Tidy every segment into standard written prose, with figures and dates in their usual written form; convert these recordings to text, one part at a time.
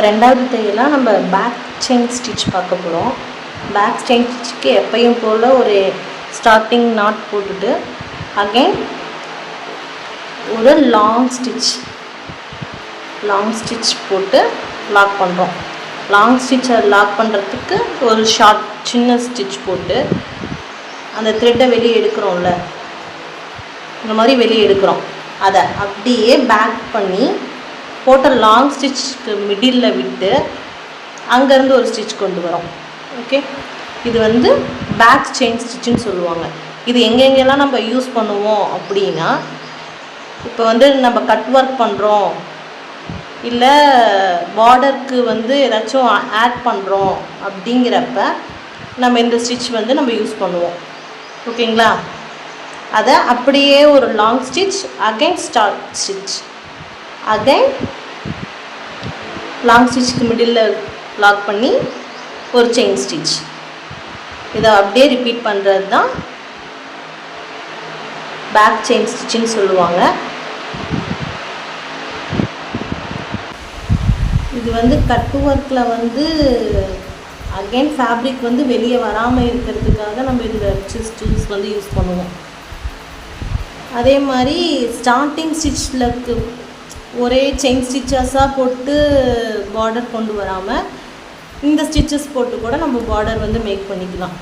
ரெண்டாவது தையலாக நம்ம back chain stitch பார்க்க போகிறோம். பேக் செயின் ஸ்டிச்சுக்கு எப்பயும் போல் ஒரு ஸ்டார்டிங் நாட் போட்டுட்டு அகைன் ஒரு லாங் ஸ்டிச் போட்டு லாக் பண்ணுறோம். லாங் ஸ்டிச்சை லாக் பண்ணுறதுக்கு ஒரு ஷார்ட் சின்ன ஸ்டிச் போட்டு அந்த த்ரெட்டை வெளியே எடுக்கிறோம்ல, இந்த மாதிரி வெளியே எடுக்கிறோம். அதை அப்படியே பேக் பண்ணி போட்ட லாங் ஸ்டிச்சுக்கு மிடில் விட்டு அங்கேருந்து ஒரு ஸ்டிச் கொண்டு வரோம். ஓகே, இது வந்து பேக் செயின் ஸ்டிச்சுன்னு சொல்லுவாங்க. இது எங்கெங்கெல்லாம் நம்ம யூஸ் பண்ணுவோம் அப்படின்னா, இப்போ வந்து நம்ம கட் ஒர்க் பண்ணுறோம், இல்லை பார்டருக்கு வந்து ஏதாச்சும் ஆட் பண்ணுறோம் அப்படிங்கிறப்ப நம்ம இந்த ஸ்டிச் வந்து நம்ம யூஸ் பண்ணுவோம். ஓகேங்களா, அதை அப்படியே ஒரு long stitch again start stitch again long ஸ்டிச்சுக்கு மிடில் லாக் பண்ணி ஒரு செயின் ஸ்டிச், இதை அப்படியே ரிப்பீட் பண்ணுறது தான் பேக் செயின் ஸ்டிச்சுன்னு சொல்லுவாங்க. இது வந்து கட்டு ஒர்க்கில் வந்து அகைன் ஃபேப்ரிக் வந்து வெளியே வராமல் இருக்கிறதுக்காக நம்ம இந்த ஸ்டிச் வந்து யூஸ் பண்ணுவோம். அதே மாதிரி ஸ்டார்டிங் ஸ்டிச்சில் ஒரே செயின் ஸ்டிச்சஸாக போட்டு பார்டர் கொண்டு வராமல் இந்த ஸ்டிச்சஸ் போட்டு கூட நம்ம பார்டர் வந்து மேக் பண்ணிக்கலாம்.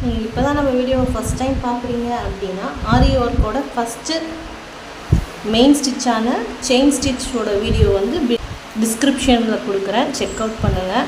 நீங்கள் இப்போ தான் நம்ம வீடியோவை ஃபஸ்ட் டைம் பார்க்குறீங்க அப்படின்னா, ஆரி ஒர்க்கோட ஃபஸ்ட்டு மெயின் ஸ்டிச்சான செயின் ஸ்டிச்சோட வீடியோ வந்து டிஸ்கிரிப்ஷனில் கொடுக்குறேன், செக் அவுட் பண்ணுங்கள்.